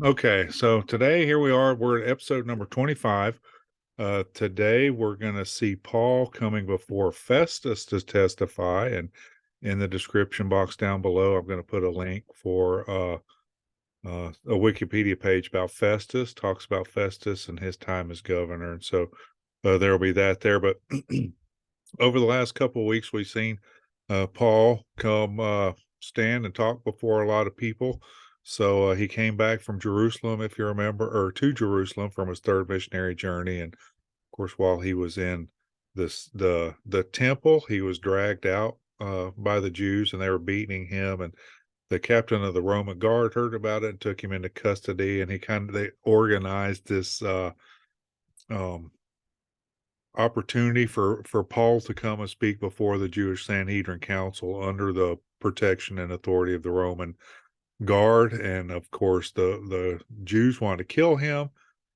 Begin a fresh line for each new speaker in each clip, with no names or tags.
Okay, so today here we are. We're at episode number 25. Today we're going to see Paul coming before Festus to testify, and in the description box down below, I'm going to put a link for a Wikipedia page about Festus. Talks about Festus and his time as governor, and so there will be that there. But over the last couple of weeks, we've seen Paul come stand and talk before a lot of people. So he came back from Jerusalem, if you remember, or to Jerusalem from his third missionary journey. And of course, while he was in the temple, he was dragged out by the Jews, and they were beating him. And the captain of the Roman guard heard about it and took him into custody. And they organized this um, opportunity for Paul to come and speak before the Jewish Sanhedrin Council under the protection and authority of the Roman guard. And of course, the Jews wanted to kill him,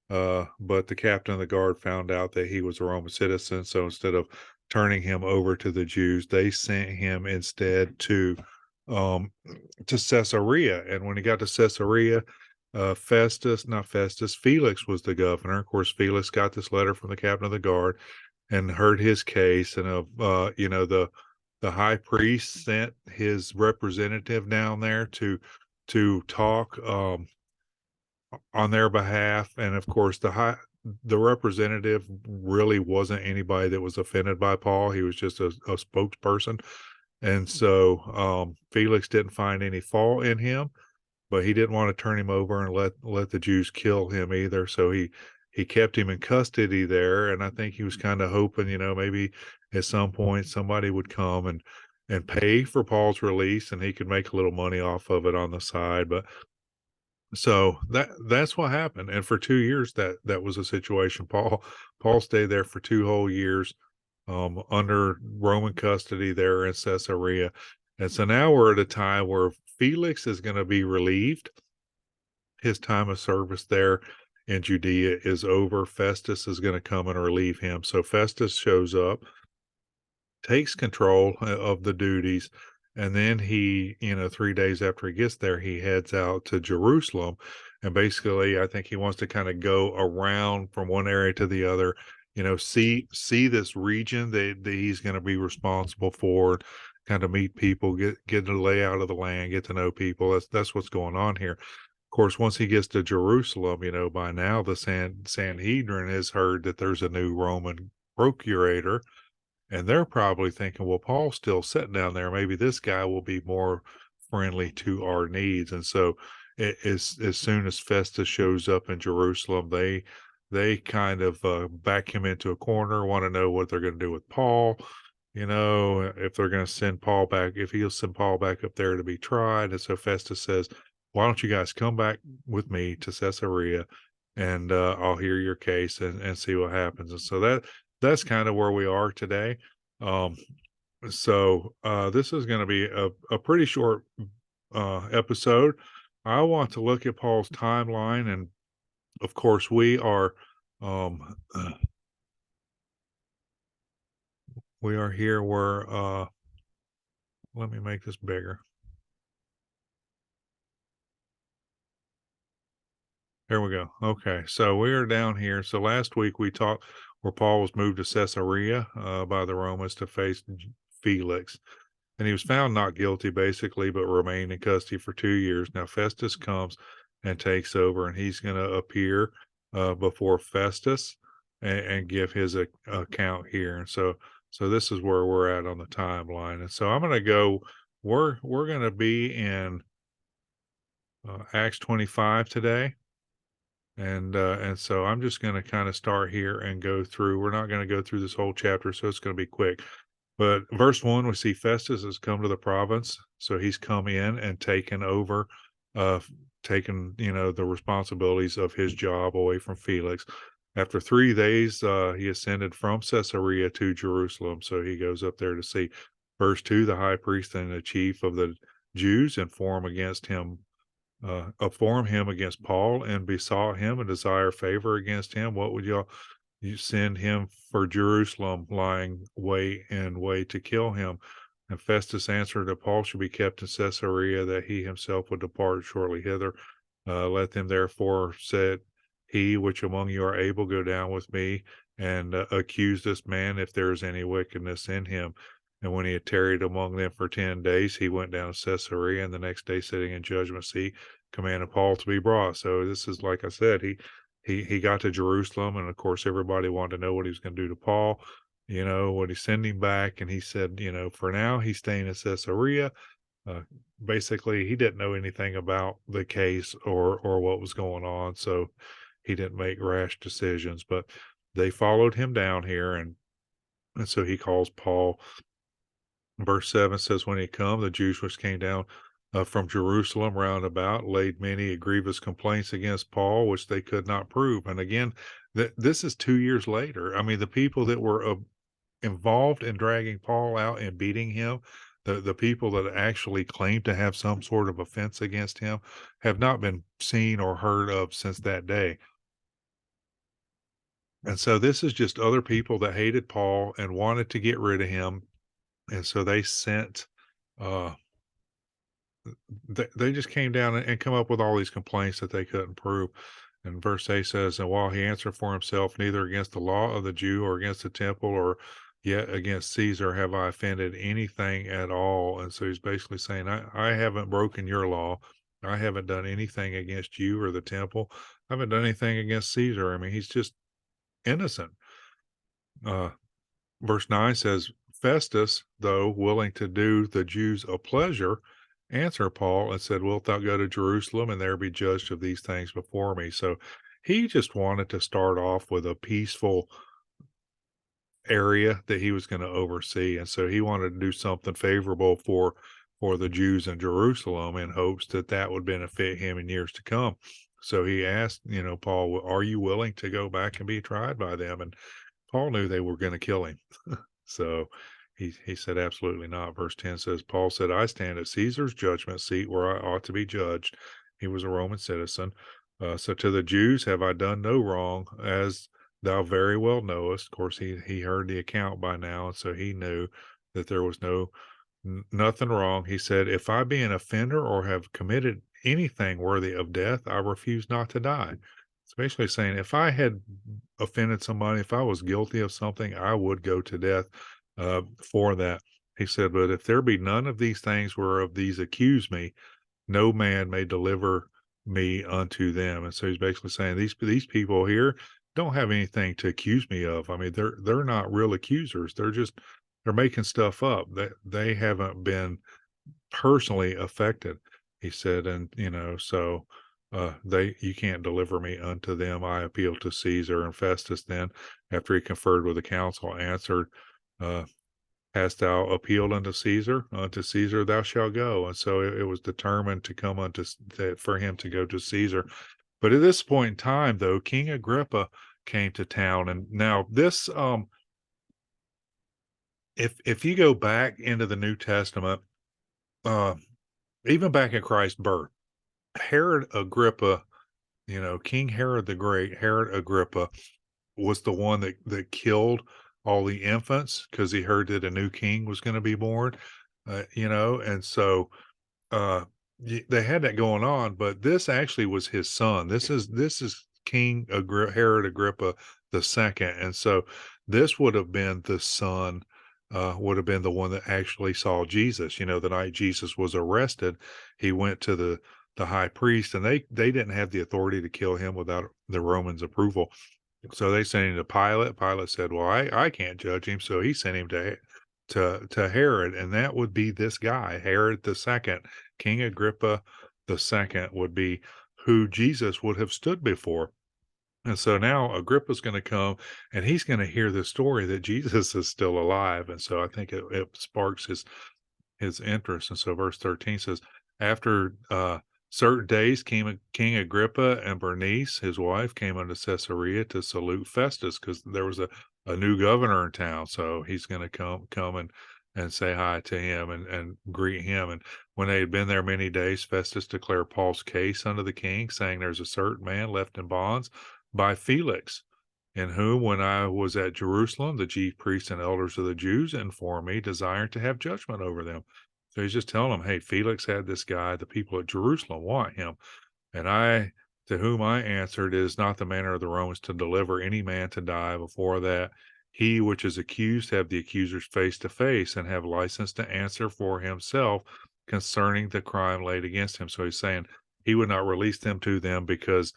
but the captain of the guard found out that he was a Roman citizen. So instead of turning him over to the Jews, they sent him instead um, to Caesarea. And when he got to Caesarea, not Festus, Felix was the governor. Of course, Felix got this letter from the captain of the guard and heard his case. And the high priest sent his representative down there to talk on their behalf. And of course, the representative really wasn't anybody that was offended by Paul. He was just a spokesperson. And so Felix didn't find any fault in him, but he didn't want to turn him over and let the Jews kill him either. So he kept him in custody there, and I think he was kind of hoping, maybe at some point somebody would come and pay for Paul's release, and he could make a little money off of it on the side. But so that's what happened, and for 2 years that was a situation. Paul stayed there for 2 whole years, under Roman custody there in Caesarea. And so now we're at a time where Felix is going to be relieved. His time of service there in Judea is over. Festus is going to come and relieve him. So Festus shows up, takes control of the duties, and then he, 3 days after he gets there, he heads out to Jerusalem. And basically, I think he wants to kind of go around from one area to the other, see this region that he's going to be responsible for, kind of meet people, get the layout of the land, get to know people. That's what's going on here. Of course, once he gets to Jerusalem, by now the Sanhedrin has heard that there's a new Roman procurator, and they're probably thinking, well, Paul's still sitting down there. Maybe this guy will be more friendly to our needs. And so as soon as Festus shows up in Jerusalem, they kind of back him into a corner, want to know what they're going to do with Paul, if they're going to send Paul back, if he'll send Paul back up there to be tried. And so Festus says, why don't you guys come back with me to Caesarea, and I'll hear your case and see what happens. And so that's kind of where we are today. Um, this is going to be a pretty short episode. I want to look at Paul's timeline, and of course, um, we are here where let me make this bigger. There we go. Okay, so we are down here. So last week we talked where Paul was moved to Caesarea by the Romans to face Felix, and he was found not guilty, basically, but remained in custody for 2 years. Now Festus comes and takes over, and he's going to appear before Festus and give his account here. And so this is where we're at on the timeline. And so I'm going to go. We're going to be in Acts 25 today. And so I'm just going to kind of start here and go through. We're not going to go through this whole chapter, so it's going to be quick. But verse 1, we see Festus has come to the province, so he's come in and taken over, taken the responsibilities of his job away from Felix. After 3 days, he ascended from Caesarea to Jerusalem, so he goes up there to see. Verse 2, the high priest and the chief of the Jews inform him against Paul and besought him and desire favor against him. What would you send him for Jerusalem, lying wait to kill him? And Festus answered that Paul should be kept in Caesarea, that he himself would depart shortly hither. Let them therefore, said he, which among you are able, go down with me and accuse this man if there is any wickedness in him. And when he had tarried among them for 10 days, he went down to Caesarea, and the next day, sitting in judgment seat, commanded Paul to be brought. So this is, like I said, he got to Jerusalem, and of course everybody wanted to know what he was going to do to Paul. Would he send him back? And he said, for now he's staying in Caesarea. Uh, Basically, he didn't know anything about the case or what was going on, so he didn't make rash decisions. But they followed him down here, and so he calls Paul. Verse 7 says, when he come, the Jews which came down from Jerusalem round about laid many grievous complaints against Paul, which they could not prove. And again, this is 2 years later. I mean, the people that were involved in dragging Paul out and beating him, the people that actually claimed to have some sort of offense against him, have not been seen or heard of since that day. And so this is just other people that hated Paul and wanted to get rid of him. And so they sent, uh, they just came down and come up with all these complaints that they couldn't prove. And verse 8 says, and while he answered for himself, neither against the law of the Jew or against the temple or yet against Caesar have I offended anything at all. And so he's basically saying, I haven't broken your law. I haven't done anything against you or the temple. I haven't done anything against Caesar. I mean, he's just innocent. Uh, Verse 9 says, Festus, though willing to do the Jews a pleasure, answered Paul and said, wilt thou go to Jerusalem and there be judged of these things before me? So he just wanted to start off with a peaceful area that he was going to oversee. And so he wanted to do something favorable for the Jews in Jerusalem in hopes that that would benefit him in years to come. So he asked, Paul, are you willing to go back and be tried by them? And Paul knew they were going to kill him. So he said, absolutely not. Verse 10 says, Paul said, I stand at Caesar's judgment seat where I ought to be judged. He was a Roman citizen. So to the Jews have I done no wrong, as thou very well knowest. Of course, he heard the account by now, and so he knew that there was nothing wrong. He said, if I be an offender or have committed anything worthy of death, I refuse not to die. It's basically saying if I had offended somebody, if I was guilty of something, I would go to death for that. He said, but if there be none of these things whereof these accuse me, no man may deliver me unto them. And so he's basically saying these people here don't have anything to accuse me of. I mean, they're not real accusers. They're making stuff up. They haven't been personally affected. He said, and so you can't deliver me unto them. I appeal to Caesar. And Festus then, after he conferred with the council, answered, uh, hast thou appealed unto Caesar? Unto Caesar thou shalt go. And so it was determined to come for him to go to Caesar. But at this point in time, though, King Agrippa came to town. And now this, if you go back into the New Testament, uh, even back at Christ's birth, Herod Agrippa, King Herod the Great, Herod Agrippa, was the one that killed all the infants because he heard that a new king was going to be born, and so uh, they had that going on. But this actually was his son. This is Herod Agrippa the second, and so this would have been the son. Would have been the one that actually saw Jesus. The night Jesus was arrested, he went to the high priest, and they didn't have the authority to kill him without the Romans' approval. So they sent him to Pilate. Pilate said, "Well, I can't judge him," so he sent him to Herod, and that would be this guy, Herod the second. King Agrippa the second would be who Jesus would have stood before. And so now Agrippa's going to come and he's going to hear the story that Jesus is still alive. And so I think it sparks his interest. And so verse 13 says, after certain days, King Agrippa and Bernice, his wife, came unto Caesarea to salute Festus, because there was a new governor in town. So he's going to come and say hi to him and greet him. And when they had been there many days, Festus declared Paul's case unto the king, saying, there's a certain man left in bonds by Felix, in whom, when I was at Jerusalem, the chief priests and elders of the Jews informed me, desiring to have judgment over them. So he's just telling them, hey, Felix had this guy. The people at Jerusalem want him. And I, to whom I answered, it is not the manner of the Romans to deliver any man to die before that he which is accused have the accusers face to face and have license to answer for himself concerning the crime laid against him. So he's saying he would not release them to them because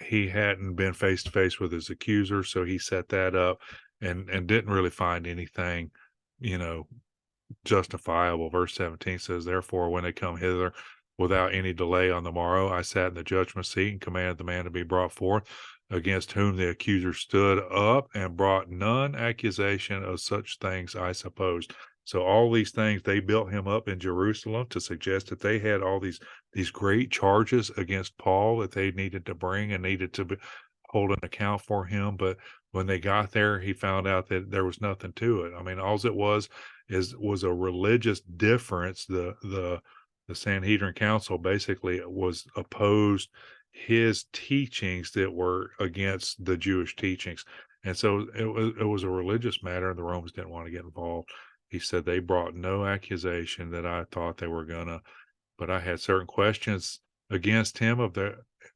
he hadn't been face to face with his accuser. So he set that up and didn't really find anything, you know, justifiable. Verse 17 says, therefore, when they come hither without any delay on the morrow, I sat in the judgment seat and commanded the man to be brought forth, against whom the accuser stood up and brought none accusation of such things, I supposed. So all these things, they built him up in Jerusalem to suggest that they had all these great charges against Paul that they needed to bring and needed to hold an account for him. But when they got there, he found out that there was nothing to it. I mean, all it was a religious difference. The Sanhedrin Council basically was opposed his teachings that were against the Jewish teachings. And so it was a religious matter, and the Romans didn't want to get involved. He said they brought no accusation that I thought they were gonna, but I had certain questions against him of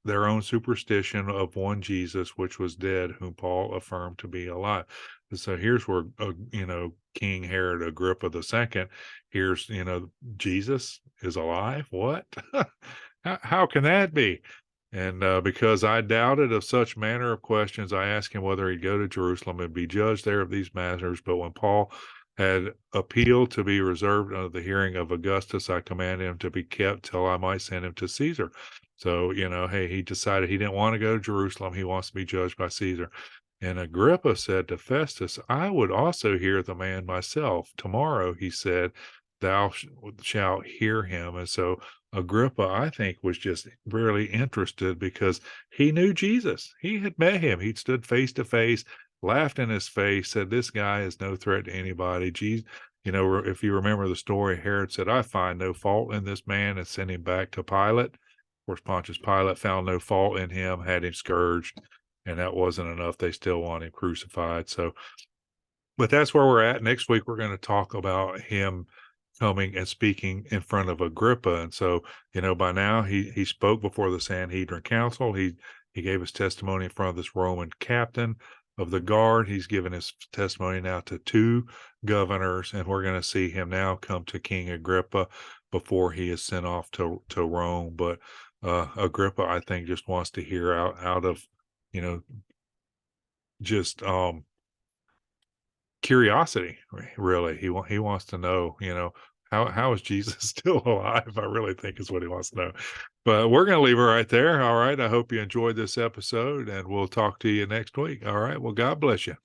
their own superstition of one Jesus, which was dead, whom Paul affirmed to be alive. And so here's where, King Herod Agrippa II, here's, Jesus is alive. What? how can that be? And because I doubted of such manner of questions, I asked him whether he'd go to Jerusalem and be judged there of these matters. But when Paul had appealed to be reserved under the hearing of Augustus, I commanded him to be kept till I might send him to Caesar. So, hey, he decided he didn't want to go to Jerusalem. He wants to be judged by Caesar. And Agrippa said to Festus, I would also hear the man myself. Tomorrow, he said, thou shalt hear him. And so Agrippa, I think, was just really interested because he knew Jesus. He had met him. He'd stood face to face, laughed in his face, said, this guy is no threat to anybody. Jesus, if you remember the story, Herod said, I find no fault in this man, and sent him back to Pilate. Of course, Pontius Pilate found no fault in him, had him scourged, and that wasn't enough. They still want him crucified. So, but that's where we're at. Next week, we're going to talk about him coming and speaking in front of Agrippa. And so, by now he spoke before the Sanhedrin Council. He gave his testimony in front of this Roman captain of the guard. He's given his testimony now to two governors, and we're going to see him now come to King Agrippa before he is sent off to Rome. But Agrippa, I think, just wants to hear out of, just curiosity, really. He wants to know, how is Jesus still alive? I really think is what he wants to know. But we're going to leave it right there. All right. I hope you enjoyed this episode, and we'll talk to you next week. All right. Well, God bless you.